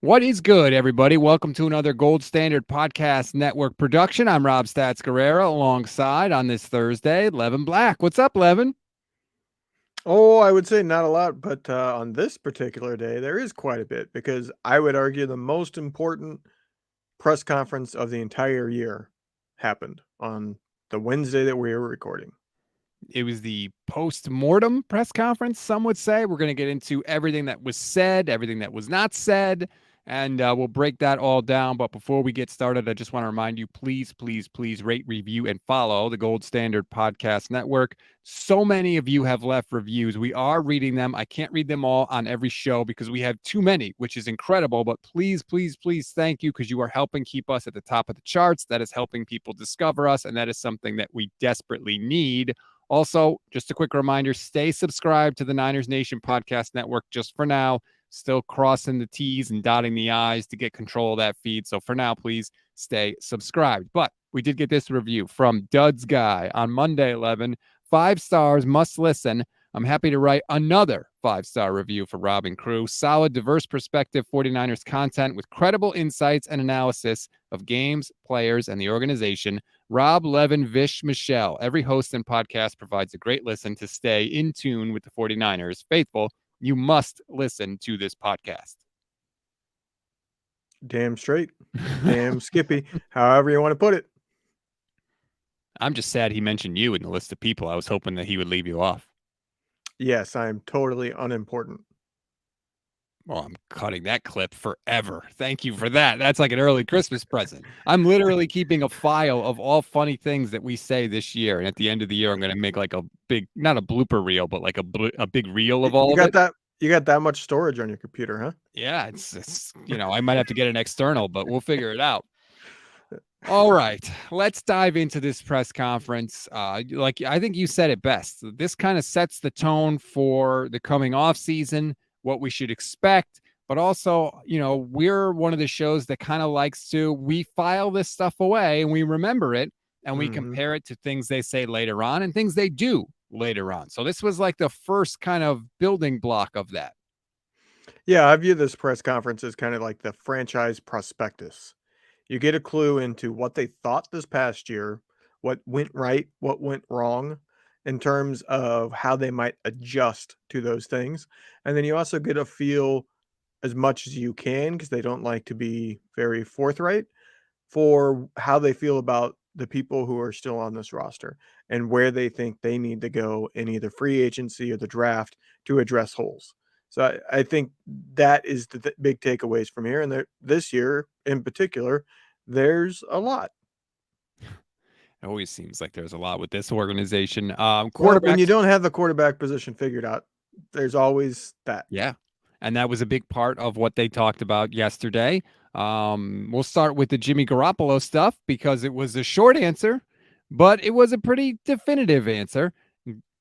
What is good, everybody? Welcome to another Gold Standard Podcast Network production. I'm Rob Stats Guerrera alongside on this Thursday, Levin Black. What's up, Levin? Oh, I would say not a lot, but on this particular day, there is quite a bit because I would argue the most important press conference of the entire year happened on the Wednesday that we were recording. It was the post-mortem press conference, some would say. We're going to get into everything that was said, everything that was not said, and we'll break that all down. But before we get started, I just want to remind you, please rate, review, and follow the Gold Standard Podcast Network. So many of you have left reviews. We are reading them. I can't read them all on every show because we have too many, which is incredible. But please, thank you because you are helping keep us at the top of the charts. That is helping people discover us, and that is something that we desperately need. Also, just a quick reminder, stay subscribed to the Niners Nation Podcast Network just for now. Still crossing the T's and dotting the I's to get control of that feed. So for now, please stay subscribed. But we did get this review from Duds Guy on Monday, 11. 5 stars, must listen. I'm happy to write another 5-star review for Rob and crew. Solid, diverse perspective 49ers content with credible insights and analysis of games, players, and the organization. Rob, Levin, Vish, Michelle. Every host and podcast provides a great listen to stay in tune with the 49ers. Faithful, you must listen to this podcast. Damn straight, damn Skippy, however you want to put it. I'm just sad he mentioned you in the list of people. I was hoping that he would leave you off. Yes, I am totally unimportant. Well, I'm cutting that clip forever. Thank you for that. That's like an early Christmas present. I'm literally keeping a file of all funny things that we say this year. And at the end of the year, I'm going to make like a big, not a blooper reel, but like a big reel of all You of got it. that? You got that much storage on your computer, huh? Yeah, I might have to get an external, but we'll figure it out. All right, let's dive into this press conference. Like I think you said it best. This kind of sets the tone for the coming off season, what we should expect. But also, we're one of the shows that kind of likes to we file this stuff away and we remember it and we Hmm. compare it to things they say later on and things they do later on. So this was like the first kind of building block of that. Yeah, I view this press conference as kind of like the franchise prospectus. You get a clue into what they thought this past year, what went right, what went wrong in terms of how they might adjust to those things. And then you also get a feel as much as you can because they don't like to be very forthright for how they feel about the people who are still on this roster and where they think they need to go in either free agency or the draft to address holes. So I think that is the big takeaways from here. And this year in particular, there's a lot. It always seems like there's a lot with this organization. Well, when you Quarterbacks, don't have the quarterback position figured out, there's always that. yeah. And that was a big part of what they talked about yesterday. We'll start with the Jimmy Garoppolo stuff because it was a short answer, but it was a pretty definitive answer.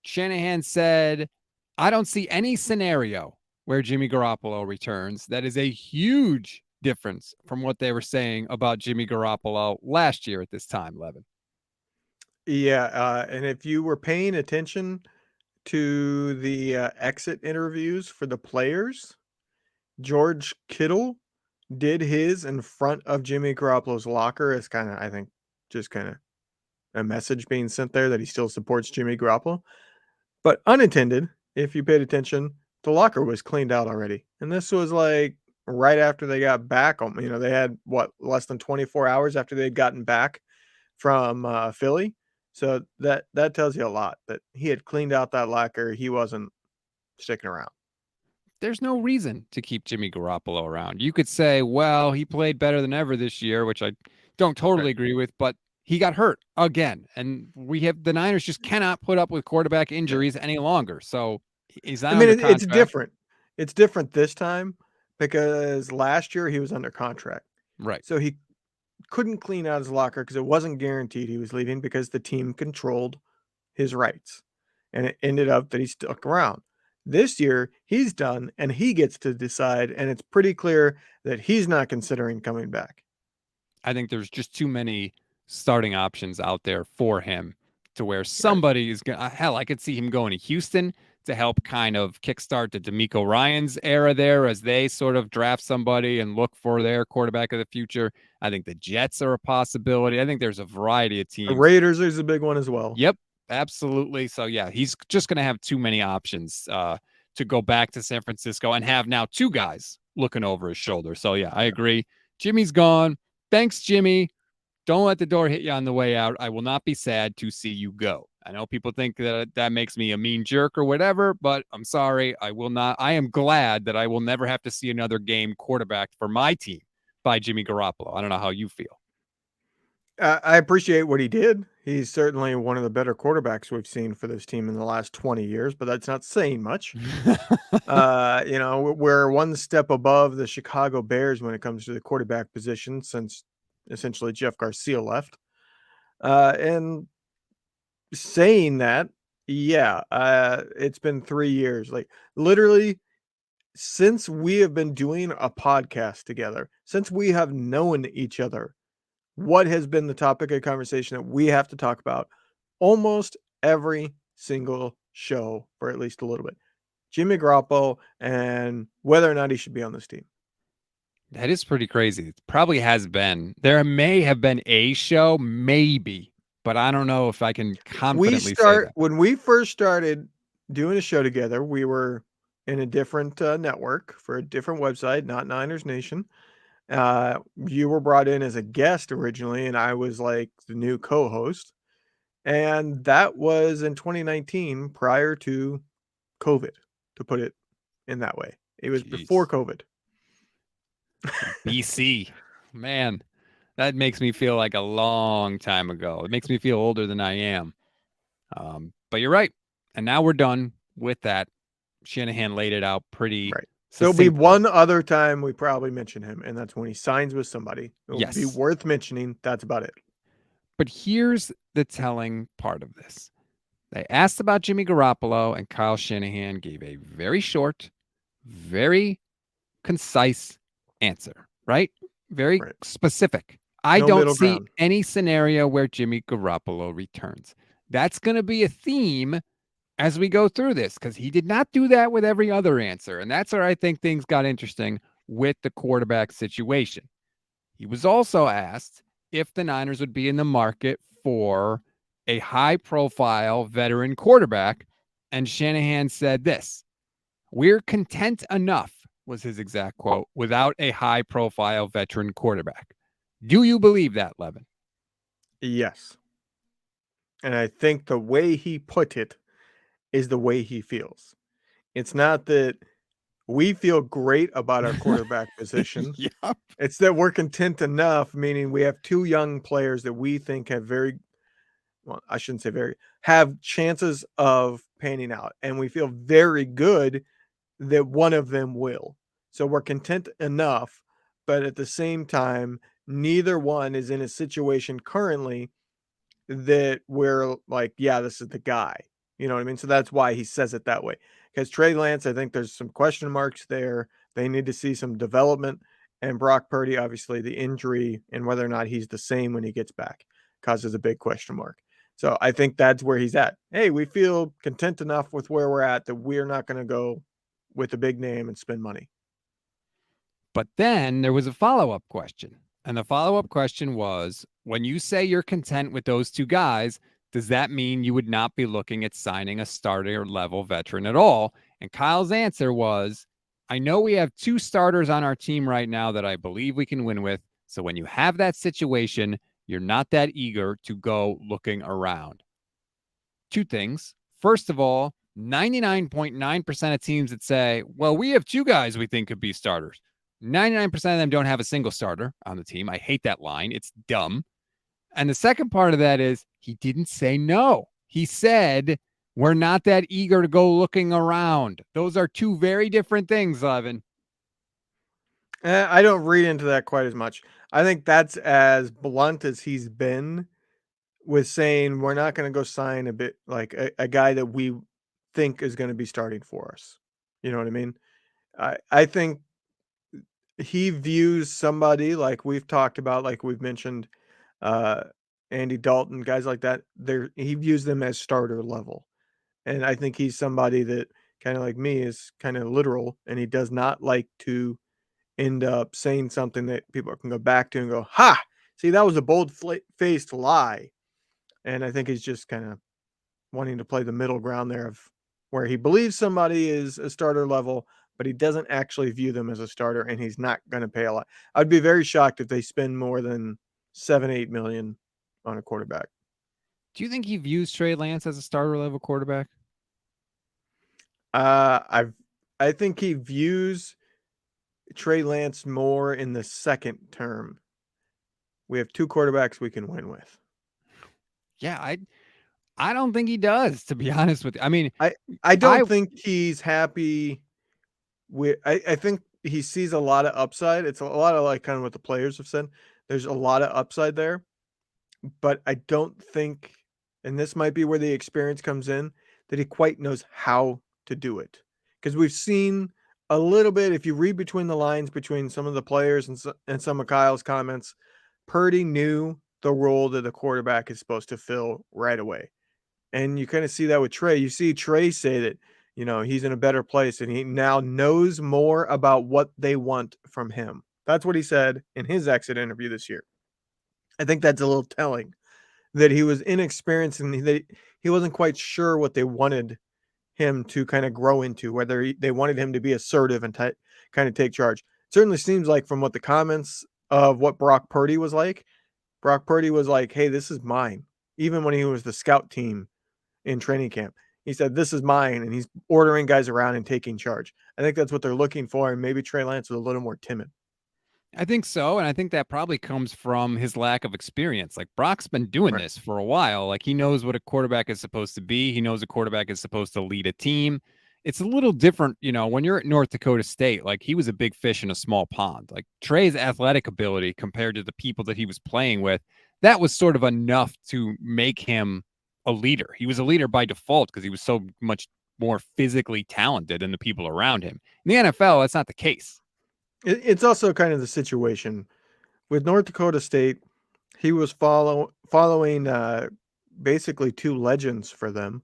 Shanahan said, I don't see any scenario where Jimmy Garoppolo returns. That is a huge difference from what they were saying about Jimmy Garoppolo last year at this time, Levin. Yeah, and if you were paying attention to the exit interviews for the players, George Kittle did his in front of Jimmy Garoppolo's locker as kind of, I think, just kind of a message being sent there that he still supports Jimmy Garoppolo. But unintended, if you paid attention, the locker was cleaned out already. And this was like right after they got back. They had what, less than 24 hours after they'd gotten back from Philly. So that tells you a lot that he had cleaned out that locker. He wasn't sticking around. There's no reason to keep Jimmy Garoppolo around. You could say, well, he played better than ever this year, which I don't Right. totally agree with, but he got hurt again. And the Niners just cannot put up with quarterback Yeah. injuries any longer. So he's I not mean, under it's contract. different. It's different this time because last year he was under contract. Right. So he couldn't clean out his locker because it wasn't guaranteed he was leaving because the team controlled his rights. And it ended up that he stuck around. This year, he's done and he gets to decide. And it's pretty clear that he's not considering coming back. I think there's just too many starting options out there for him to where Right. somebody is going to, hell, I could see him going to Houston to help kind of kickstart the D'Amico Ryans era there as they sort of draft somebody and look for their quarterback of the future. I think the Jets are a possibility. I think there's a variety of The teams. Raiders is a big one as well. Yep, absolutely. So yeah, he's just going to have too many options to go back to San Francisco and have now two guys looking over his shoulder. So yeah, I agree. Jimmy's gone. Thanks, Jimmy. Don't let the door hit you on the way out. I will not be sad to see you go. I know people think that that makes me a mean jerk or whatever, but I'm sorry. I will not. I am glad that I will never have to see another game quarterbacked for my team by Jimmy Garoppolo. I don't know how you feel. I appreciate what he did. He's certainly one of the better quarterbacks we've seen for this team in the last 20 years, but that's not saying much. We're one step above the Chicago Bears when it comes to the quarterback position since essentially Jeff Garcia left. And saying that, yeah, it's been 3 years. Like literally since we have been doing a podcast together, since we have known each other, what has been the topic of conversation that we have to talk about almost every single show for at least a little bit? Jimmy Garoppolo and whether or not he should be on this team. That is pretty crazy. It probably has been. There may have been a show, maybe, but I don't know if I can confidently say that. When we first started doing a show together, we were in a different network for a different website, not Niners Nation. You were brought in as a guest originally, and I was like the new co-host. And that was in 2019 prior to COVID, to put it in that way. It was before Jeez. COVID. BC. Man, that makes me feel like a long time ago. It makes me feel older than I am. But you're right. And now we're done with that. Shanahan laid it out pretty Right. There'll be succinctly. one other time we probably mention him, and that's when he signs with somebody. It'll be Yes. worth mentioning. That's about it. But here's the telling part of this. They asked about Jimmy Garoppolo, and Kyle Shanahan gave a very short, very concise answer, right? Very Right. specific. I No don't middle see ground. any scenario where Jimmy Garoppolo returns. That's going to be a theme as we go through this because he did not do that with every other answer. And that's where I think things got interesting with the quarterback situation. He was also asked if the Niners would be in the market for a high profile veteran quarterback. And Shanahan said this: "We're content enough," was his exact quote, "without a high profile veteran quarterback." Do you believe that, Levin? Yes. And I think the way he put it is the way he feels. It's not that we feel great about our quarterback position. Yep. It's that we're content enough, meaning we have two young players that we think have very, well, I shouldn't say very, have chances of panning out. And we feel very good that one of them will. So we're content enough, but at the same time, neither one is in a situation currently that we're like, yeah, this is the guy. You know what I mean? So that's why he says it that way. Because Trey Lance, I think there's some question marks there. They need to see some development. And Brock Purdy, obviously, the injury and whether or not he's the same when he gets back causes a big question mark. So I think that's where he's at. Hey, we feel content enough with where we're at that we're not going to go with a big name and spend money. But then there was a follow up question. And the follow up question was, when you say you're content with those two guys, does that mean you would not be looking at signing a starter level veteran at all? And Kyle's answer was, I know we have two starters on our team right now that I believe we can win with. So when you have that situation, you're not that eager to go looking around. Two things. First of all, 99.9% of teams that say, well, we have two guys we think could be starters. 99% of them don't have a single starter on the team. I hate that line. It's dumb. And the second part of that is he didn't say no. He said, we're not that eager to go looking around. Those are two very different things, Levin. I don't read into that quite as much. I think that's as blunt as he's been with saying we're not going to go sign a bit like a guy that we think is going to be starting for us. You know what I mean? I think he views somebody like we've talked about, like we've mentioned, uh, Andy Dalton, guys like that, he views them as starter level. And I think he's somebody that kind of like me is kind of literal, and he does not like to end up saying something that people can go back to and go, "Ha! See, that was a bold-faced lie." And I think he's just kind of wanting to play the middle ground there of where he believes somebody is a starter level, but he doesn't actually view them as a starter, and he's not going to pay a lot. I'd be very shocked if they spend more than 7-8 million on a quarterback. Do you think he views Trey Lance as a starter level quarterback? Uh, I've I think he views Trey Lance more in the second term. We have two quarterbacks we can win with. Yeah, I don't think he does, to be honest with you. I mean, I I I don't think he's happy with. I think he sees a lot of upside. It's a lot of like kind of what the players have said. There's a lot of upside there, but I don't think, and this might be where the experience comes in, that he quite knows how to do it. Because we've seen a little bit, if you read between the lines between some of the players and some of Kyle's comments, Purdy knew the role that the quarterback is supposed to fill right away. And you kind of see that with Trey. You see Trey say that, he's in a better place and he now knows more about what they want from him. That's what he said in his exit interview this year. I think that's a little telling that he was inexperienced and that he wasn't quite sure what they wanted him to kind of grow into, whether they wanted him to be assertive and kind of take charge. It certainly seems like from what the comments of what Brock Purdy was like, Brock Purdy was like, "Hey, this is mine." Even when he was the scout team in training camp, he said, "This is mine," and he's ordering guys around and taking charge. I think that's what they're looking for, and maybe Trey Lance was a little more timid. I think so, and I think that probably comes from his lack of experience. Like Brock's been doing Right. this for a while. Like he knows what a quarterback is supposed to be. He knows a quarterback is supposed to lead a team. It's a little different, when you're at North Dakota State, like he was a big fish in a small pond. Like Trey's athletic ability compared to the people that he was playing with, that was sort of enough to make him a leader. He was a leader by default because he was so much more physically talented than the people around him. In the NFL, that's not the case. It's also kind of the situation with North Dakota State. He was following basically two legends for them,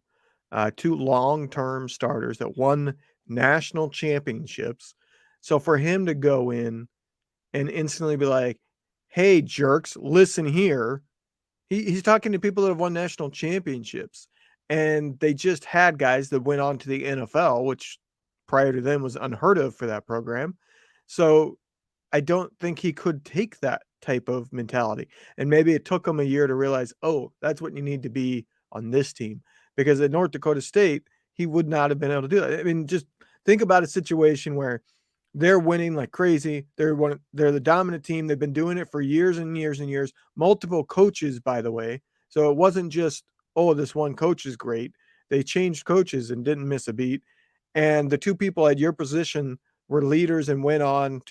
two long-term starters that won national championships. So for him to go in and instantly be like, "Hey, jerks, listen here." He's talking to people that have won national championships, and they just had guys that went on to the NFL, which prior to them was unheard of for that program. So I don't think he could take that type of mentality. And maybe it took him a year to realize, oh, that's what you need to be on this team. Because at North Dakota State, he would not have been able to do that. I mean, just think about a situation where they're winning like crazy. They're the dominant team. They've been doing it for years and years and years. Multiple coaches, by the way. So it wasn't just, oh, this one coach is great. They changed coaches and didn't miss a beat. And the two people at your position were leaders and went on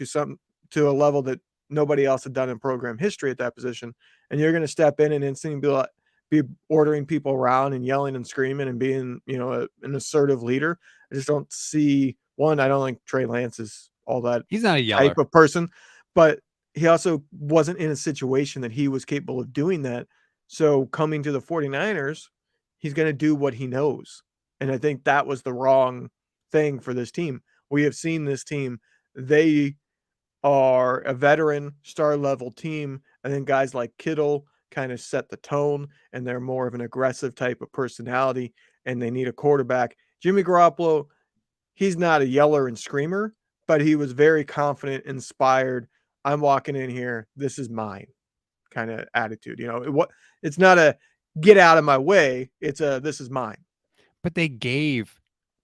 to a level that nobody else had done in program history at that position. And you're going to step in and instantly be ordering people around and yelling and screaming and being, an assertive leader. I just don't see one. I don't think Trey Lance is all that He's not a type yeller. of person, but he also wasn't in a situation that he was capable of doing that. So coming to the 49ers, he's going to do what he knows. And I think that was the wrong thing for this team. We have seen this team. They are a veteran star level team. I think guys like Kittle kind of set the tone and they're more of an aggressive type of personality and they need a quarterback. Jimmy Garoppolo, he's not a yeller and screamer, but he was very confident, inspired. I'm walking in here. This is mine kind of attitude. It's not a get out of my way. It's a this is mine. But they gave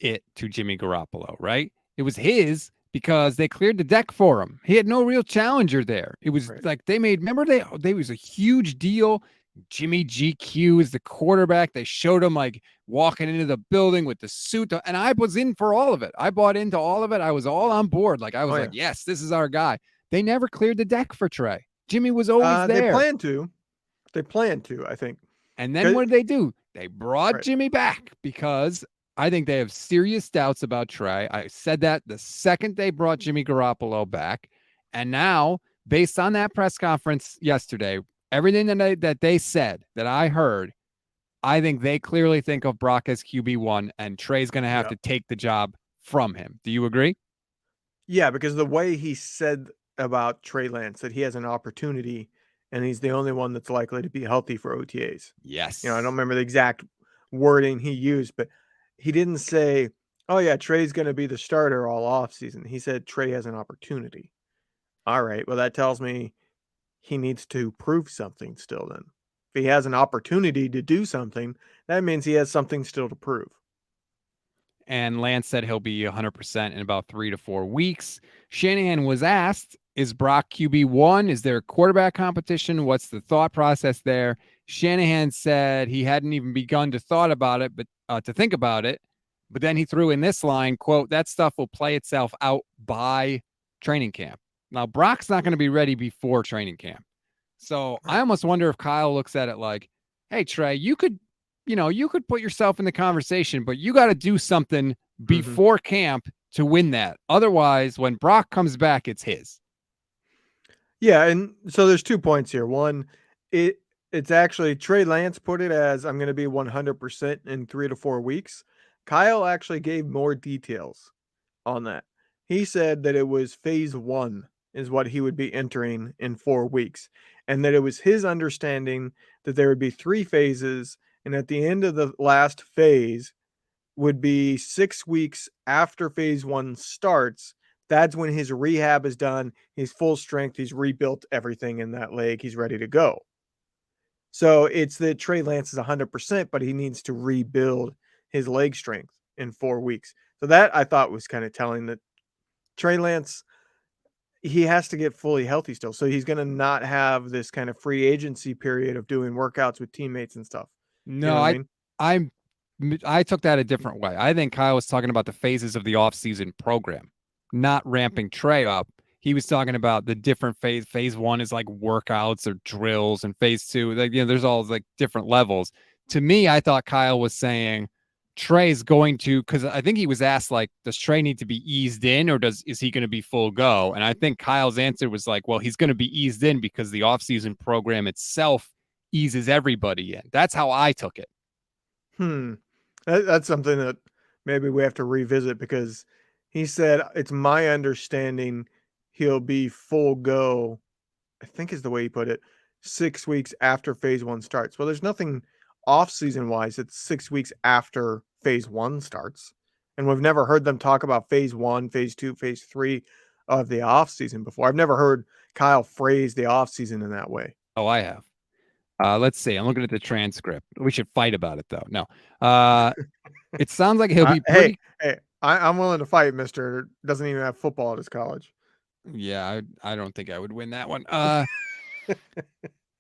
it to Jimmy Garoppolo, right? It was his because they cleared the deck for him. He had no real challenger there. It was Right. like they made, remember they was a huge deal. Jimmy GQ is the quarterback. They showed him like walking into the building with the suit. And I was in for all of it. I bought into all of it. I was all on board. Like I was Oh like, yeah. yes, this is our guy. They never cleared the deck for Trey. Jimmy was always They there. plan to. They plan to, I think. And then what did they do? They brought Right. Jimmy back because I think they have serious doubts about Trey. I said that the second they brought Jimmy Garoppolo back. And now, based on that press conference yesterday, everything that they said that I heard, I think they clearly think of Brock as QB1, and Trey's going to have Yeah. to take the job from him. Do you agree? Yeah, because the way he said about Trey Lance that he has an opportunity and he's the only one that's likely to be healthy for OTAs. I don't Yes. remember the exact wording he used, but he didn't say, "Oh yeah, Trey's going to be the starter all offseason." He said Trey has an opportunity. All right, well that tells me he needs to prove something still then. If he has an opportunity to do something, that means he has something still to prove. And Lance said he'll be 100% in about 3 to 4 weeks. Shanahan was asked, is Brock QB1? Is there a quarterback competition? What's the thought process there? Shanahan said he hadn't even begun to thought about it, but to think about it. But then he threw in this line, quote, that stuff will play itself out by training camp. Now, Brock's not going to be ready before training camp. So I almost wonder if Kyle looks at it like, hey, Trey, you could put yourself in the conversation, but you got to do something Mhm. before camp to win that. Otherwise, when Brock comes back, it's his. Yeah, and so there's 2 points here. One, it it's actually Trey Lance put it as I'm gonna be 100% in 3 to 4 weeks. Kyle actually gave more details on that. He said that it was phase 1 is what he would be entering in 4 weeks, and that it was his understanding that there would be 3 phases, and at the end of the last phase would be 6 weeks after phase 1 starts. That's when his rehab is done, he's full strength, he's rebuilt everything in that leg, he's ready to go. So it's that Trey Lance is 100%, but he needs to rebuild his leg strength in 4 weeks. So that I thought was kind of telling that Trey Lance, he has to get fully healthy still. So he's going to not have this kind of free agency period of doing workouts with teammates and stuff. You know No, what I I mean? I'm I took that a different way. I think Kyle was talking about the phases of the offseason program, not ramping Trey up. He was talking about the different phase. Phase one is like workouts or drills, and phase two, like there's all like different levels. To me, I thought Kyle was saying Trey's going to, because I think he was asked like, does Trey need to be eased in, or is he going to be full go? And I think Kyle's answer was like, well, he's going to be eased in because the offseason program itself eases everybody in. That's how I took it. Hmm. That's something that maybe we have to revisit because he said, it's my understanding he'll be full go, I think is the way he put it, 6 weeks after phase 1 starts. Well, there's nothing off-season wise that's 6 weeks after phase 1 starts. And we've never heard them talk about phase 1, phase 2, phase 3 of the off-season before. I've never heard Kyle phrase the off-season in that way. Oh, I have. Let's see. I'm looking at the transcript. We should fight about it though. No. Uh, it sounds like he'll be Hey, pretty. hey, I'm willing to fight, Mister. Doesn't even have football at his college. Yeah, I don't think I would win that one.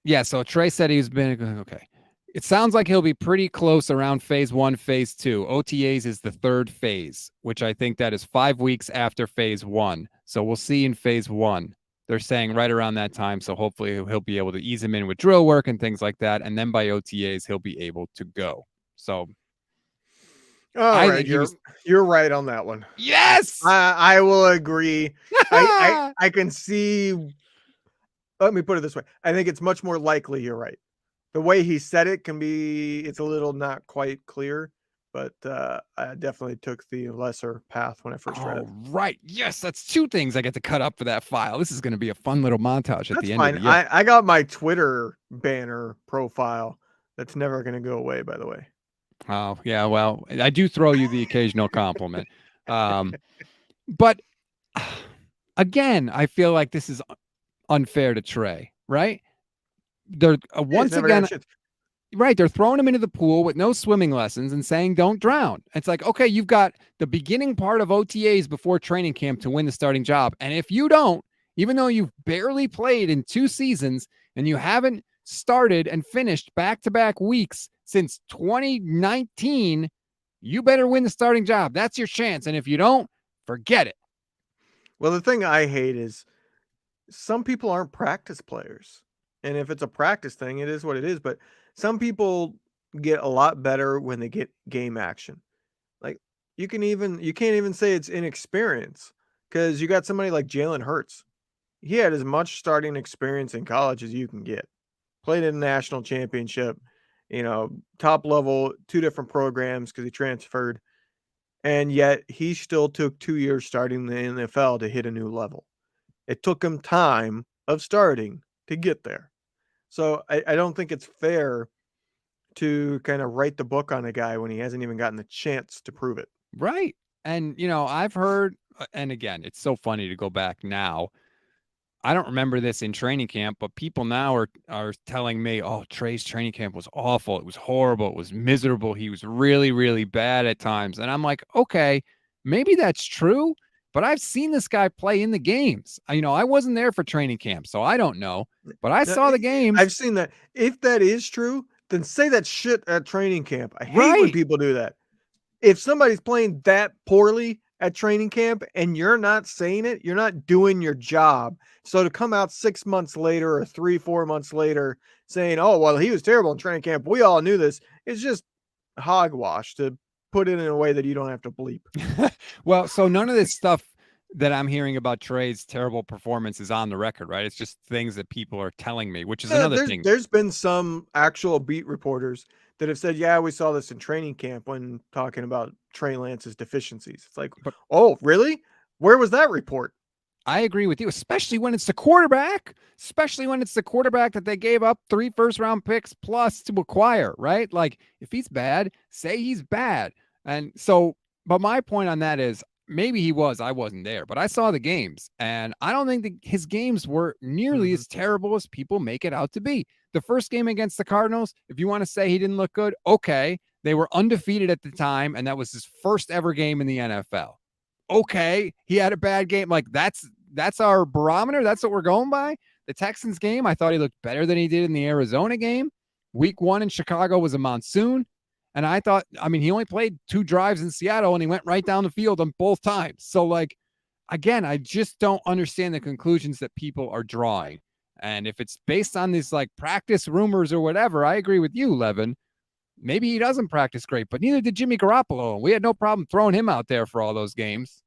Yeah. So Trey said he's been okay. It sounds like he'll be pretty close around phase one, phase two. OTAs is the third phase, which I think that is 5 weeks after phase one. So we'll see in phase one. They're saying right around that time. So hopefully he'll be able to ease him in with drill work and things like that. And then by OTAs, he'll be able to go. So All I right, think he was, you're right on that one. yes. I will agree. I can see. Let me put it this way. I think it's much more likely you're right. The way he said it can be, it's a little not quite clear, but I definitely took the lesser path when I first read it. All right. Yes, that's two things I get to cut up for that file. This is going to be a fun little montage at That's the end of fine. the year. I got my Twitter banner profile. That's never going to go away, by the way. Oh, yeah. Well, I do throw you the occasional compliment. Um, but again, I feel like this is unfair to Trey, right? They're Yeah, he's once never got a again, chance. right. They're throwing him into the pool with no swimming lessons and saying, don't drown. It's like, okay, you've got the beginning part of OTAs before training camp to win the starting job. And if you don't, even though you've barely played in 2 seasons and you haven't started and finished back to back weeks since 2019, you better win the starting job. That's your chance. And if you don't, forget it. Well, the thing I hate is some people aren't practice players. And if it's a practice thing, it is what it is. But some people get a lot better when they get game action. Like you can't even say it's inexperience because you got somebody like Jalen Hurts. He had as much starting experience in college as you can get. played in a national championship, top level, two different programs because he transferred, and yet he still took 2 years starting in the NFL to hit a new level. It took him time of starting to get there. So I don't think it's fair to kind of write the book on a guy when he hasn't even gotten the chance to prove it. Right. And, I've heard, and again, it's so funny to go back now. I don't remember this in training camp, but people now are telling me, "Oh, Trey's training camp was awful. It was horrible. It was miserable. He was really, really bad at times." And I'm like, "Okay, maybe that's true, but I've seen this guy play in the games. I wasn't there for training camp, so I don't know, but I Now, saw the I've games." seen that. If that is true, then say that shit at training camp. I hate when Right. people do that. If somebody's playing that poorly at training camp and you're not saying it, you're not doing your job. So to come out 6 months later or 3, 4 months later saying, "Oh, well, he was terrible in training camp. We all knew this," it's just hogwash to put it in a way that you don't have to bleep. Well, so none of this stuff that I'm hearing about Trey's terrible performance is on the record, right? It's just things that people are telling me, which is Yeah, another there's thing. there's been some actual beat reporters that have said, "Yeah, we saw this in training camp when talking about Trey Lance's deficiencies." It's like, But "Oh, really? Where was that report?" I agree with you, especially when it's the quarterback, especially when it's the quarterback that they gave up 3 first-round picks plus to acquire, right? Like, if he's bad, say he's bad. And so, but my point on that is maybe he was, I wasn't there, but I saw the games, and I don't think that his games were nearly Mhm. as terrible as people make it out to be. The first game against the Cardinals, if you want to say he didn't look good, okay. They were undefeated at the time, and that was his first ever game in the NFL. Okay, he had a bad game. Like that's our barometer. That's what we're going by. The Texans game, I thought he looked better than he did in the Arizona game. Week 1 in Chicago was a monsoon. And I thought, he only played 2 drives in Seattle and he went right down the field on both times. So, like, again, I just don't understand the conclusions that people are drawing. And if it's based on these like practice rumors or whatever, I agree with you, Levin. Maybe he doesn't practice great, but neither did Jimmy Garoppolo. We had no problem throwing him out there for all those games.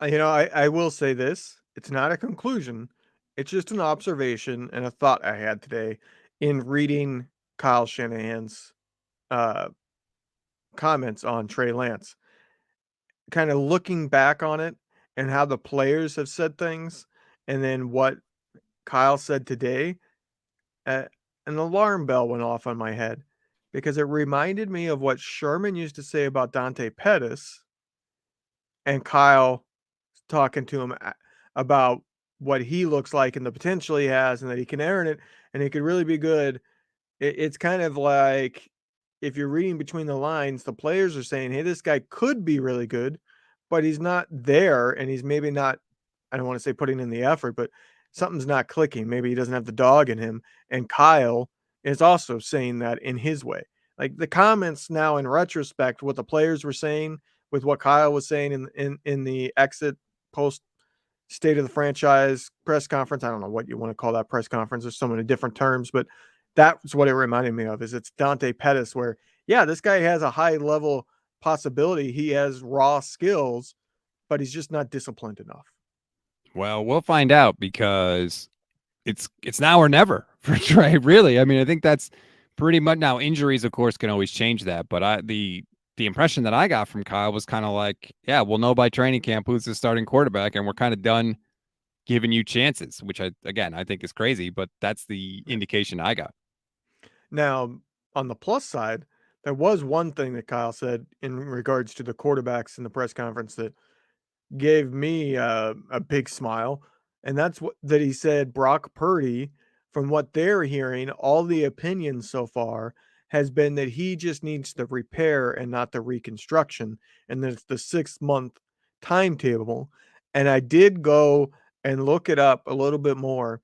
I will say this, it's not a conclusion. It's just an observation and a thought I had today in reading Kyle Shanahan's uh, comments on Trey Lance. Kind of looking back on it and how the players have said things, and then what Kyle said today, uh, an alarm bell went off on my head because it reminded me of what Sherman used to say about Dante Pettis and Kyle talking to him about what he looks like and the potential he has and that he can earn it and he could really be good. It's kind of like if you're reading between the lines, the players are saying, "Hey, this guy could be really good, but he's not there, and he's maybe not." I don't want to say putting in the effort, but something's not clicking. Maybe he doesn't have the dog in him. And Kyle is also saying that in his way. Like the comments now, in retrospect, what the players were saying with what Kyle was saying in the exit post state of the franchise press conference. I don't know what you want to call that press conference. There's so many different terms, but that's what it reminded me of. Is it's Dante Pettis, where yeah, this guy has a high level possibility. He has raw skills, but he's just not disciplined enough. Well, we'll find out because it's now or never for Trey. Really, I think that's pretty much now. Injuries, of course, can always change that, but the impression that I got from Kyle was kind of like, yeah, we'll know by training camp who's the starting quarterback, and we're kind of done giving you chances, which I think is crazy, but that's the Yeah. indication I got. Now, on the plus side, there was one thing that Kyle said in regards to the quarterbacks in the press conference that gave me a big smile, and that's what that he said Brock Purdy, from what they're hearing, all the opinions so far has been that he just needs the repair and not the reconstruction, and that it's the 6 month timetable. And I did go and look it up a little bit more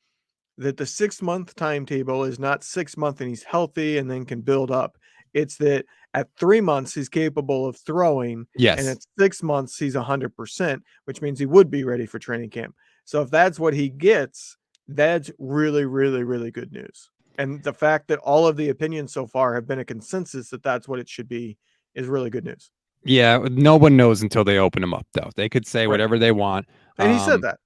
that the 6 month timetable is not 6 months and he's healthy and then can build up. It's that at 3 months he's capable of throwing, and Yes. at 6 months he's 100%, which means he would be ready for training camp. So if that's what he gets, that's really, really, really good news. And the fact that all of the opinions so far have been a consensus that that's what it should be is really good news. Yeah, no one knows until they open them up, though. They could say Right. whatever they want. And he said Um, that.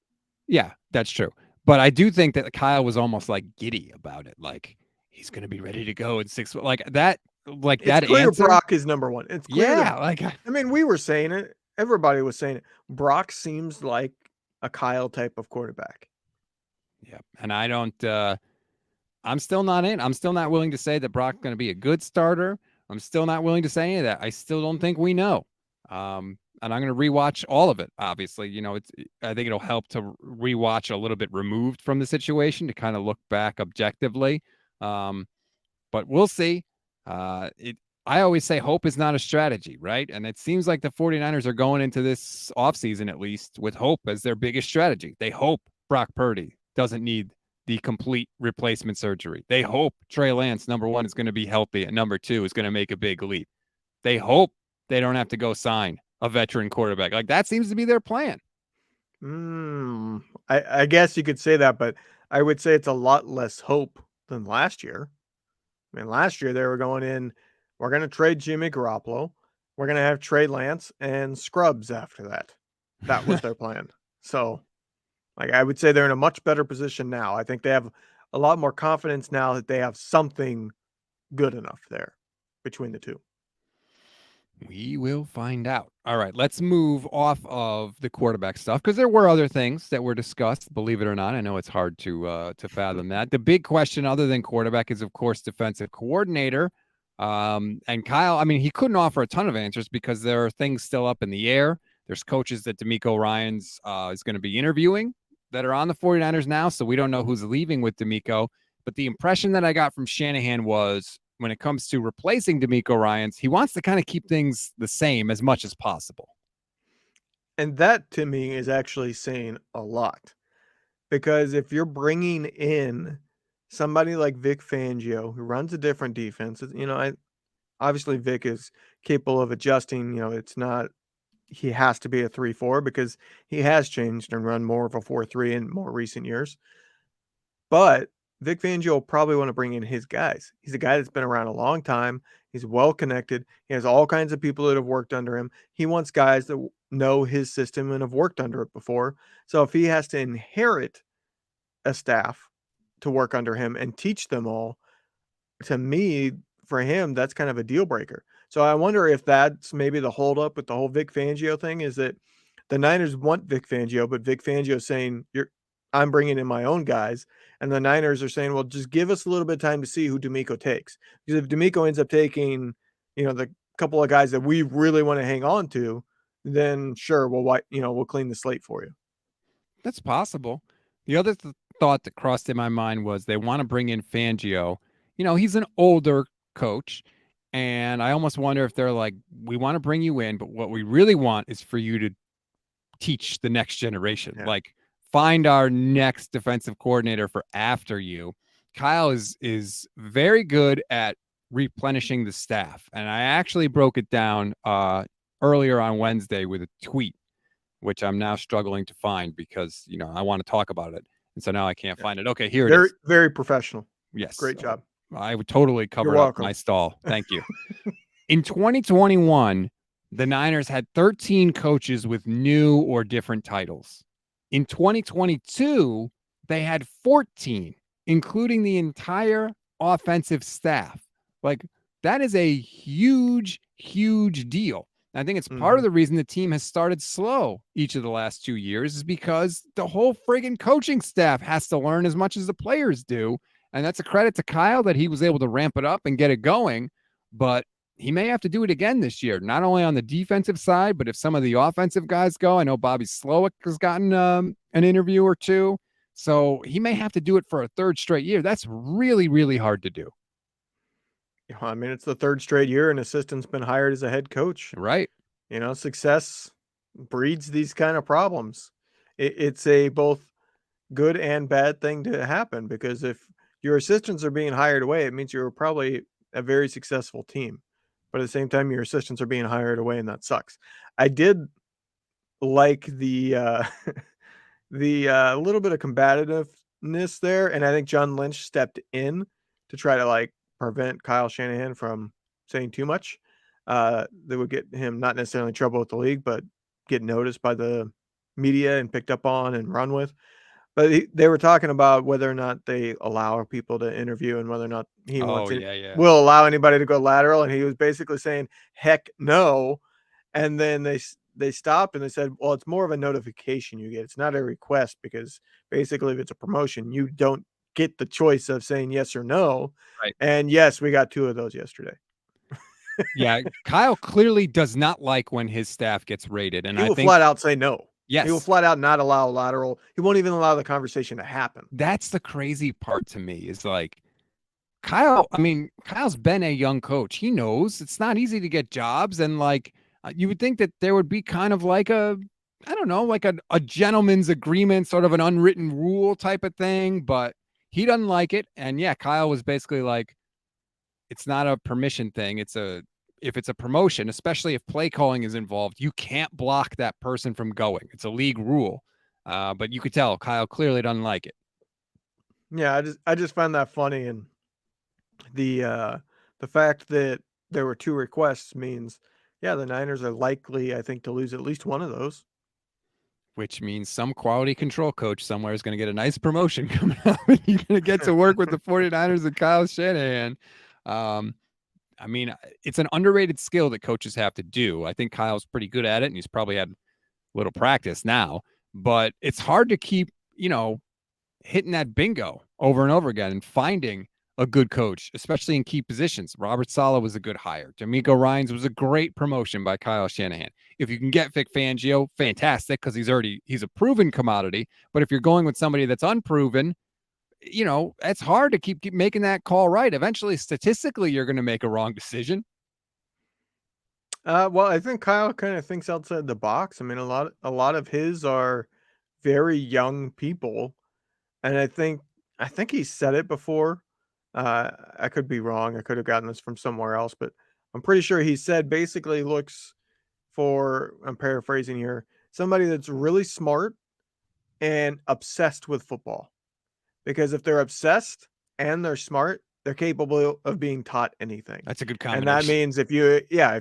yeah, that's true. But I do think that Kyle was almost like giddy about it. Like he's going to be ready to go in 6 like It's that clear answer. Brock is number one. It's clear that Yeah. Like, I mean, we were saying it. Everybody was saying it. Brock seems like a Kyle type of quarterback. yeah. And I don't, I'm still not in. I'm still not willing to say that Brock's going to be a good starter. I'm still not willing to say any of that. I still don't think we know. And I'm going to rewatch all of it. Obviously, I think it'll help to rewatch a little bit removed from the situation to kind of look back objectively. Um, but we'll see. I always say hope is not a strategy, right? And it seems like the 49ers are going into this offseason, at least, with hope as their biggest strategy. They hope Brock Purdy doesn't need the complete replacement surgery. They hope Trey Lance, number one, is going to be healthy, and number two is going to make a big leap. They hope they don't have to go sign a veteran quarterback. Like that seems to be their plan. I guess you could say that, but I would say it's a lot less hope than last year. I mean, last year they were going in, we're going to trade Jimmy Garoppolo. We're going to have Trey Lance and Scrubs after that. That was their plan. So, like, I would say they're in a much better position now. I think they have a lot more confidence now that they have something good enough there between the two. We will find out. All right, let's move off of the quarterback stuff because there were other things that were discussed. Believe it or not, I know it's hard to fathom that. The big question, other than quarterback, is of course defensive coordinator. And Kyle, I mean, he couldn't offer a ton of answers because there are things still up in the air. There's coaches that D'Amico Ryans is going to be interviewing that are on the 49ers now, so we don't know who's leaving with D'Amico. But the impression that I got from Shanahan was when it comes to replacing D'Amico Ryans, he wants to kind of keep things the same as much as possible. And that to me is actually saying a lot because if you're bringing in somebody like Vic Fangio who runs a different defense, obviously Vic is capable of adjusting. It's not he has to be a 3-4 because he has changed and run more of a 4-3 in more recent years. But Vic Fangio will probably want to bring in his guys. He's a guy that's been around a long time. He's well connected. He has all kinds of people that have worked under him. He wants guys that know his system and have worked under it before. So if he has to inherit a staff to work under him and teach them all, to me, for him, that's kind of a deal breaker. So I wonder if that's maybe the holdup with the whole Vic Fangio thing is that the Niners want Vic Fangio, but Vic Fangio is saying, I'm bringing in my own guys. And the Niners are saying, well, just give us a little bit of time to see who D'Amico takes. Because if D'Amico ends up taking, the couple of guys that we really want to hang on to, then sure, we'll clean the slate for you. That's possible. The other thought that crossed in my mind was they want to bring in Fangio. He's an older coach. And I almost wonder if they're like, we want to bring you in, but what we really want is for you to teach the next generation. Yeah. Like, find our next defensive coordinator for after you. Kyle is very good at replenishing the staff. And I actually broke it down earlier on Wednesday with a tweet, which I'm now struggling to find because, I want to talk about it. And so now I can't find it. Okay, here it is. Very professional. Yes. Great job. I would totally You're cover up welcome. my stall. Thank you. In 2021, the Niners had 13 coaches with new or different titles. In 2022, they had 14, including the entire offensive staff. Like, that is a huge, huge deal. I think it's part of the reason the team has started slow each of the last 2 years is because the whole friggin' coaching staff has to learn as much as the players do. And that's a credit to Kyle that he was able to ramp it up and get it going. But he may have to do it again this year, not only on the defensive side, but if some of the offensive guys go. I know Bobby Slowick has gotten an interview or two. So he may have to do it for a third straight year. That's really, really hard to do. I mean, it's the third straight year an assistant's been hired as a head coach. Right. Success breeds these kind of problems. It's a both good and bad thing to happen because if your assistants are being hired away, it means you're probably a very successful team. But at the same time, your assistants are being hired away, and that sucks. I did like the the little bit of combativeness there, and I think John Lynch stepped in to try to prevent Kyle Shanahan from saying too much. That would get him not necessarily in trouble with the league, but get noticed by the media and picked up on and run with. But they were talking about whether or not they allow people to interview and whether or not he Oh, wants it yeah, yeah. will allow anybody to go lateral, and he was basically saying, "Heck no." And then they stopped and they said, "Well, it's more of a notification you get. It's not a request because basically if it's a promotion, you don't get the choice of saying yes or no." Right. And yes, we got 2 of those yesterday. Yeah, Kyle clearly does not like when his staff gets rated, and He I will think flat out say no. He will yes, flat out not allow lateral. He won't even allow the conversation to happen. that's the crazy part to me is like Kyle, I mean, Kyle's been a young coach. He knows it's not easy to get jobs. And like, you would think that there would be kind of like I don't know, like a gentleman's agreement, sort of an unwritten rule type of thing. But he doesn't like it. And yeah, Kyle was basically like, it's not a permission thing. If it's a promotion, especially if play calling is involved, you can't block that person from going. It's a league rule. But you could tell Kyle clearly doesn't like it. Yeah, I just find that funny, and the uh the fact that there were 2 requests means, yeah, the Niners are likely, I think, to lose at least one of those. Which means some quality control coach somewhere is going to get a nice promotion coming up and you're going to get to work with the 49ers and Kyle Shanahan. Um, I mean, it's an underrated skill that coaches have to do. I think Kyle's pretty good at it and he's probably had a little practice now, but it's hard to keep, hitting that bingo over and over again and finding a good coach, especially in key positions. Robert Saleh was a good hire. D'Amico Ryans was a great promotion by Kyle Shanahan. If you can get Vic Fangio, fantastic, because he's a proven commodity. But if you're going with somebody that's unproven, it's hard to keep making that call right. Eventually, statistically, you're going to make a wrong decision. Well, I think Kyle kind of thinks outside the box. I mean, a lot of his are very young people, and I think he said it before. I could be wrong. I could have gotten this from somewhere else, but I'm pretty sure he said basically looks for, I'm paraphrasing here, somebody that's really smart and obsessed with football. Because if they're obsessed and they're smart, they're capable of being taught anything. That's a good And that combination. means if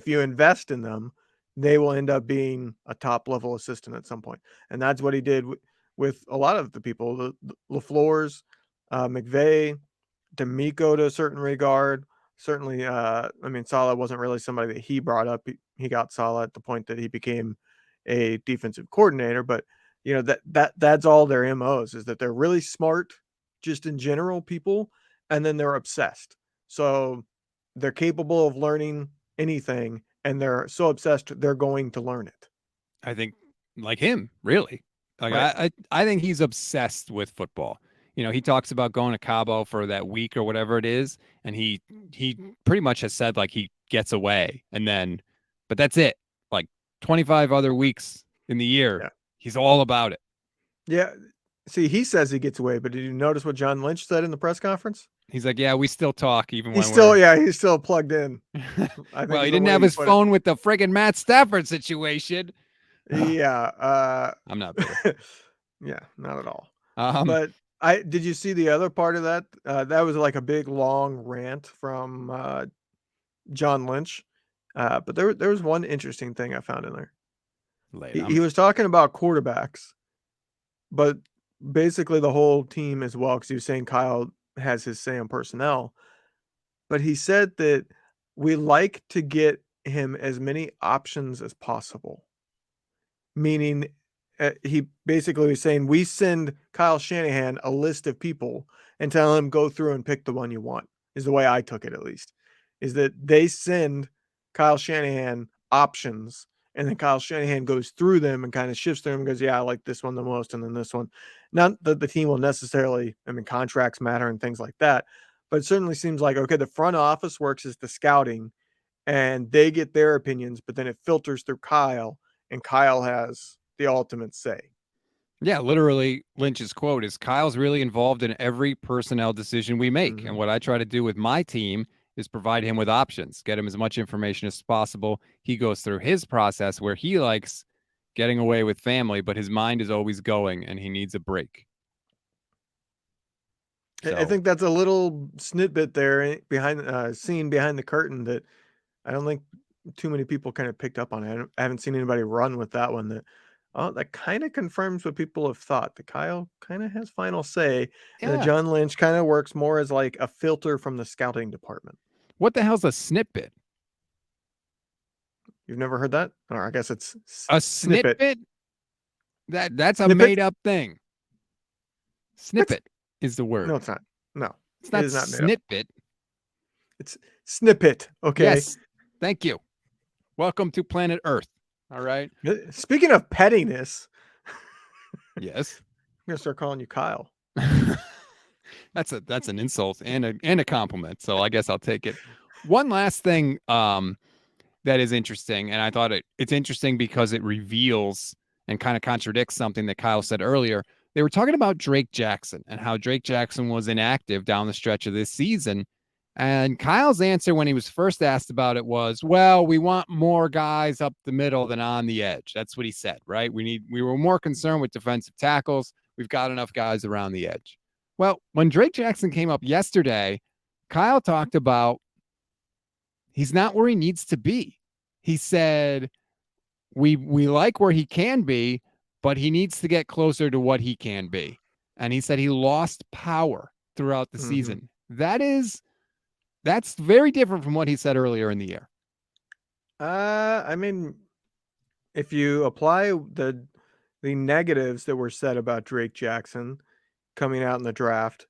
you invest in them, they will end up being a top level assistant at some point. And that's what he did with a lot of the people, the LaFleur's, McVay, D'Amico to a certain regard. Certainly, I mean, Saleh wasn't really somebody that he brought up. He got Saleh at the point that he became a defensive coordinator, but that's all their MOs is that they're really smart, just in general, people, and then they're obsessed. So they're capable of learning anything, and they're so obsessed they're going to learn it. I think like him, really. Like Right. I think he's obsessed with football. He talks about going to Cabo for that week or whatever it is, and he pretty much has said like he gets away and then but that's it. Like 25 other weeks in the year, Yeah. he's all about it. Yeah. See, he says he gets away, but did you notice what John Lynch said in the press conference? He's like, "Yeah, we still talk even He's when still, we're." yeah, he's still plugged in. I think Well, is he the didn't way have he his put it. phone with the friggin' Matt Stafford situation. Yeah, I'm not bitter. yeah, not at all. Um, But I did you see the other part of that? That was like a big long rant from John Lynch. But there was one interesting thing I found in there. late. He was talking about quarterbacks, but basically the whole team as well, because he was saying Kyle has his say on personnel. But he said that we like to get him as many options as possible. Meaning, he basically was saying, "We send Kyle Shanahan a list of people and tell him, 'Go through and pick the one you want,'" is the way I took it at least, is that they send Kyle Shanahan options, and then Kyle Shanahan goes through them and kinda shifts through them and goes, "Yeah, I like this one the most, and then this one." Not that the team will necessarily, I mean, contracts matter and things like that, but it certainly seems like, okay, the front office works as the scouting, and they get their opinions, but then it filters through Kyle, and Kyle has the ultimate say. Yeah, literally, Lynch's quote is Kyle's really involved in every personnel decision we make. And Mhm. what I try to do with my team is provide him with options, get him as much information as possible. He goes through his process where he likes getting away with family, but his mind is always going and he needs a break. I So, think that's a little snippet there behind scene behind the curtain that I don't think too many people kind of picked up on. I haven't seen anybody run with that one. That Oh, that kind of confirms what people have thought. That Kyle kind of has final say, and that Yeah. John Lynch kind of works more as like a filter from the scouting department. What the hell's a snippet? You've never heard that? Or I guess it's A snippet. snippet? That's a Snippet? made up thing. What? Snippet is the No, word. it's not. No, It's it not is not made up. snippet. It's snippet. Okay. Yes. Thank you. Welcome to planet Earth. All right. Speaking of pettiness, Yes. I'm gonna start calling you Kyle. That's an insult and a compliment. So I guess I'll take it. One last thing that is interesting, and I thought it's interesting because it reveals and kind of contradicts something that Kyle said earlier. They were talking about Drake Jackson and how Drake Jackson was inactive down the stretch of this season. And Kyle's answer when he was first asked about it was, well, we want more guys up the middle than on the edge. That's what he said, right? We were more concerned with defensive tackles. We've got enough guys around the edge. Well, when Drake Jackson came up yesterday, Kyle talked about he's not where he needs to be. He said, we like where he can be, but he needs to get closer to what he can be. And he said he lost power throughout the Mm-hmm. season. That's very different from what he said earlier in the year. I mean, if you apply the negatives that were said about Drake Jackson coming out in the draft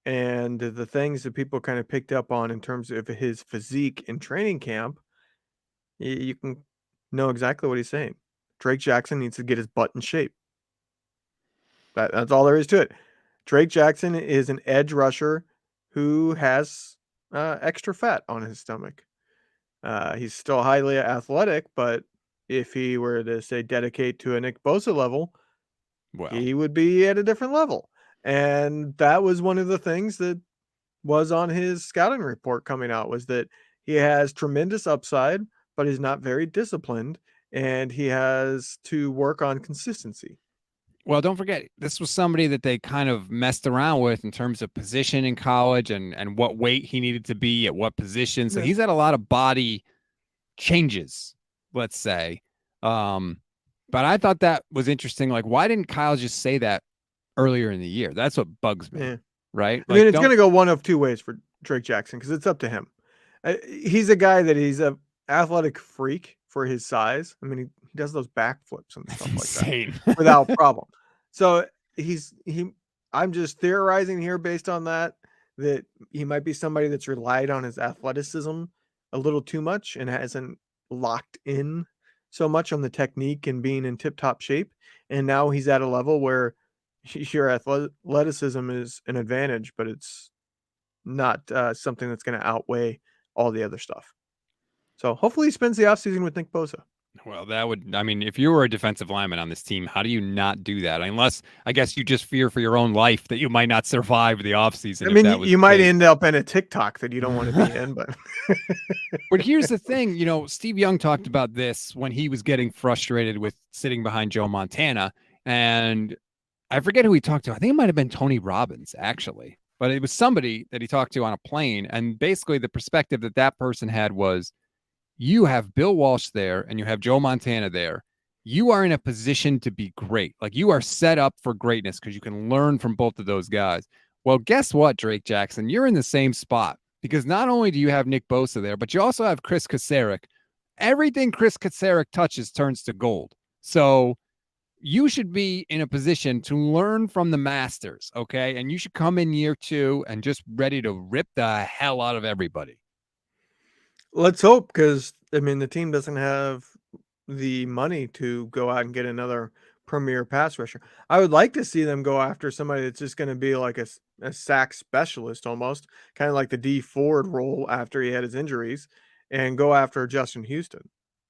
and the things that people kind of picked up on in terms of his physique in training camp, you can know exactly what he's saying. Drake Jackson needs to get his butt in shape. That's all there is to it. Drake Jackson is an edge rusher who has extra fat on his stomach. He's still highly athletic, but if he were to say dedicate to a Nick Bosa level, Well, he would be at a different level. And that was one of the things that was on his scouting report coming out, was that he has tremendous upside, but he's not very disciplined, and he has to work on consistency. well, don't forget, this was somebody that they kind of messed around with in terms of position in college and what weight he needed to be at what position. So Yeah. he's had a lot of body changes, let's say. Um, but I thought that was interesting. Like, why didn't Kyle just say that earlier in the year? That's what bugs me, Yeah. right? I mean, Like, it's going don't to go one of two ways for Drake Jackson because it's up to him. He's a guy that he's a athletic freak for his size. I mean, he does those backflips and that's stuff like that insane. without problem. So he. I'm just theorizing here based on that he might be somebody that's relied on his athleticism a little too much and hasn't locked in so much on the technique and being in tip top shape. And now he's at a level where your athleticism is an advantage, but it's not something that's going to outweigh all the other stuff. So hopefully he spends the offseason with Nick Bosa. Well, that would, I mean, if you were a defensive lineman on this team, how do you not do that? Unless, I guess you just fear for your own life that you might not survive the I offseason if mean, that was you the might case. end up in a TikTok that you don't want to be in, but But here's the thing, Steve Young talked about this when he was getting frustrated with sitting behind Joe Montana. And I forget who he talked to. I think it might have been Tony Robbins, actually. But it was somebody that he talked to on a plane. And basically, the perspective that that person had was you have Bill Walsh there and you have Joe Montana there. You are in a position to be great. Like you are set up for greatness because you can learn from both of those guys. Well, guess what, Drake Jackson? You're in the same spot because not only do you have Nick Bosa there, but you also have Chris Kasarik. Everything Chris Kasarik touches turns to gold. So you should be in a position to learn from the masters, okay? And you should come in year two and just ready to rip the hell out of everybody. let's hope, because I mean the team doesn't have the money to go out and get another premier pass rusher. I would like to see them go after somebody that's just going to be like a sack specialist almost, kind of like the D Ford role after he had his injuries, and go after Justin Houston.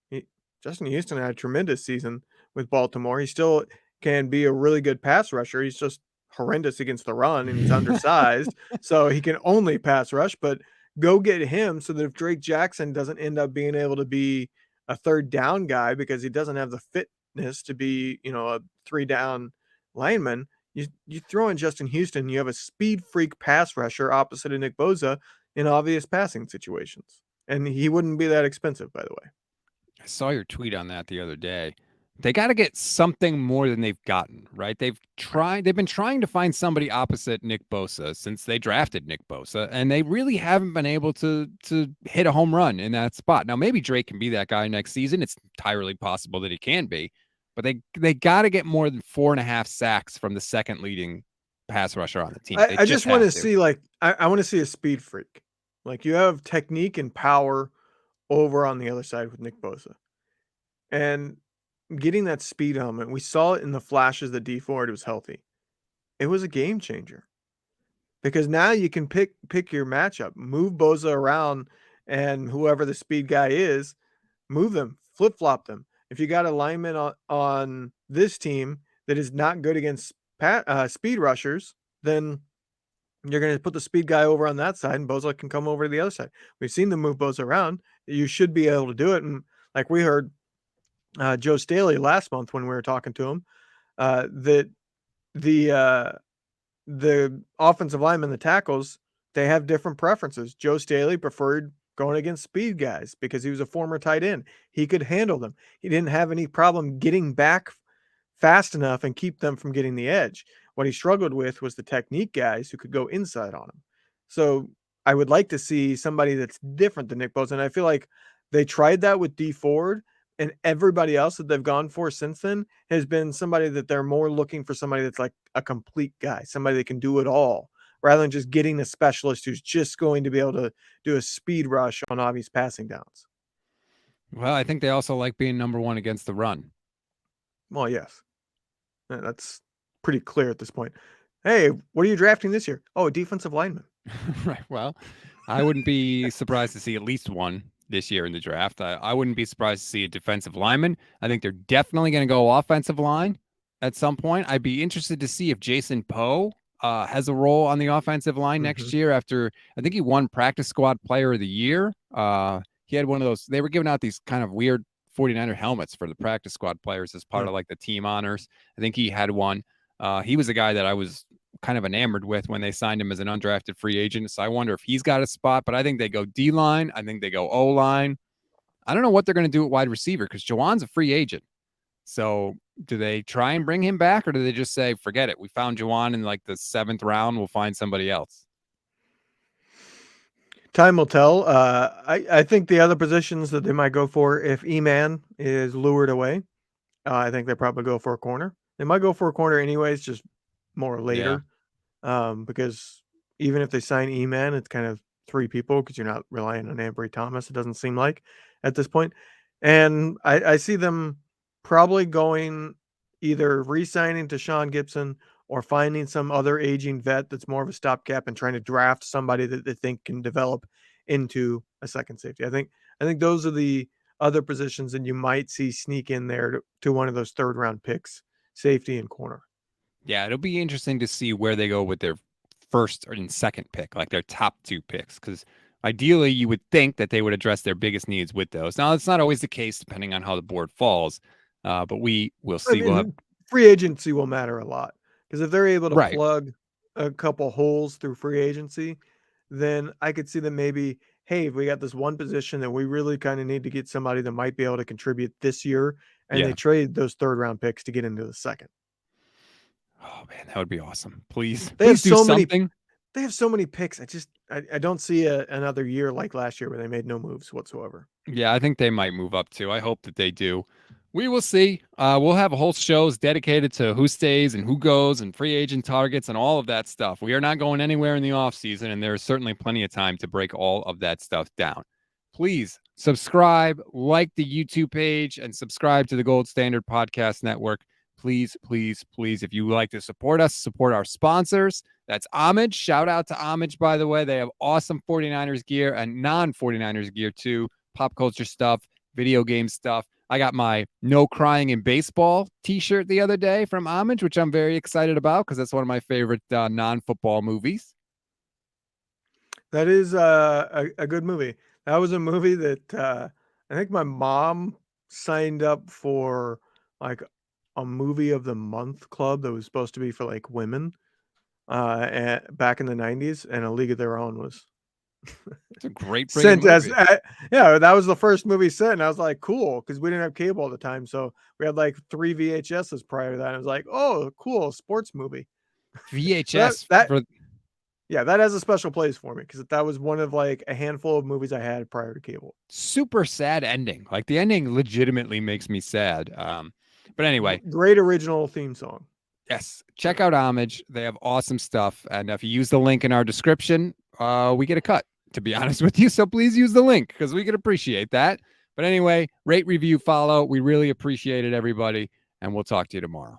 He, Justin Houston had a tremendous season with Baltimore. He still can be a really good pass rusher. He's just horrendous against the run and he's undersized, so he can only pass rush. But go get him so that if Drake Jackson doesn't end up being able to be a third down guy because he doesn't have the fitness to be, a three down lineman, you throw in Justin Houston, you have a speed freak pass rusher opposite of Nick Bosa in obvious passing situations. And he wouldn't be that expensive, by the way. I saw your tweet on that the other day. They got to get something more than they've gotten, right? They've been trying to find somebody opposite Nick Bosa since they drafted Nick Bosa, and they really haven't been able to hit a home run in that spot. Now maybe Drake can be that guy next season. It's entirely possible that he can be, but they got to get more than 4.5 sacks from the second leading pass rusher on the team. They I just just want have to to. see I want to see a speed freak. Like you have technique and power over on the other side with Nick Bosa. And getting that speed element, we saw it in the flashes that D Ford was healthy. It was a game changer because now you can pick your matchup, move Bosa around, and whoever the speed guy is, move them, flip flop them. If you got a lineman on this team that is not good against speed rushers, then you're going to put the speed guy over on that side, and Bosa can come over to the other side. We've seen them move Bosa around. You should be able to do it. And like we heard Joe Staley last month when we were talking to him, that the uh, the offensive linemen, the tackles, they have different preferences. Joe Staley preferred going against speed guys because he was a former tight end. He could handle them. He didn't have any problem getting back fast enough and keep them from getting the edge. What he struggled with was the technique guys who could go inside on him. So I would like to see somebody that's different than Nick Bosa. And I feel like they tried that with D Ford, and everybody else that they've gone for since then has been somebody that they're more looking for somebody that's like a complete guy, somebody that can do it all rather than just getting a specialist who's just going to be able to do a speed rush on obvious passing downs. Well, I think they also like being number one against the run. Well, yes. That's pretty clear at this point. Hey, what are you drafting this year? Oh, a defensive lineman. Right. Well, I wouldn't be surprised to see at least one this year in the draft. I wouldn't be surprised to see a defensive lineman. I think they're definitely going to go offensive line at some point. I'd be interested to see if Jason Poe has a role on the offensive line Mhm. next year after I think he won practice squad player of the year. He had one of those, they were giving out these kind of weird 49er helmets for the practice squad players as part Hmm. of like the team honors. I think he had one. He was a guy that I was kind of enamored with when they signed him as an undrafted free agent. So I wonder if he's got a spot, but I think they go D line. I think they go O line. I don't know what they're going to do at wide receiver because Jawan's a free agent. So do they try and bring him back or do they just say, forget it? We found Jawan in like the 7th round. We'll find somebody else. Time will tell. I think the other positions that they might go for, if E-Man is lured away, I think they probably go for a corner. They might go for a corner anyways, just more Yeah. later. Because even if they sign E-Man, it's kind of three people because you're not relying on Ambry Thomas. It doesn't seem like at this point. And I see them probably going either re-signing to Sean Gibson or finding some other aging vet that's more of a stopgap and trying to draft somebody that they think can develop into a second safety. I think those are the other positions that you might see sneak in there to one of those third round picks, safety and corner. Yeah. It'll be interesting to see where they go with their first and second pick, like their top 2 picks. Because ideally, you would think that they would address their biggest needs with those. Now, it's not always the case depending on how the board falls, but we will I see. We'll have mean, free agency will matter a lot because if they're able to right. plug a couple holes through free agency, then I could see them maybe, hey, if we got this one position that we really kind of need to get somebody that might be able to contribute this year, and they Yeah. trade those third round picks to get into the second. Oh man, that would be awesome. Please, They have please do so many something. they have so many picks. I don't see another year like last year where they made no moves whatsoever. Yeah, I think they might move up too. I hope that they do. We will see. We'll have whole shows dedicated to who stays and who goes and free agent targets and all of that stuff. We are not going anywhere in the offseason, and there is certainly plenty of time to break all of that stuff down. Please subscribe, like the YouTube page, and subscribe to the Gold Standard Podcast Network. Please, please, please, if you would like to support us, support our sponsors. That's Homage. Shout out to Homage, by the way. They have awesome 49ers gear and non 49ers gear too, pop culture stuff, video game stuff. I got my No Crying in Baseball t-shirt the other day from Homage, which I'm very excited about because that's one of my favorite non-football movies. That is a good movie. That was a movie that I think my mom signed up for, like a movie of the month club that was supposed to be for like women back in the 90s, and A League of Their Own was. It's a great freaking Sent as movie. yeah, that was the first movie sent, and I was like, "Cool," because we didn't have cable at the time, so we had, like, 3 VHSs prior to that, and I was like, "Oh, cool, sports movie." So VHS that for yeah, that has a special place for me because that was one of, like, a handful of movies I had prior to cable. super sad ending. Like the ending legitimately makes me sad. But anyway, Great original theme song. yes, check out Homage. They have awesome stuff. And if you use the link in our description, we get a cut, to be honest with you. So please use the link because we could appreciate that. But anyway, rate, review, follow. We really appreciate it, everybody. And we'll talk to you tomorrow.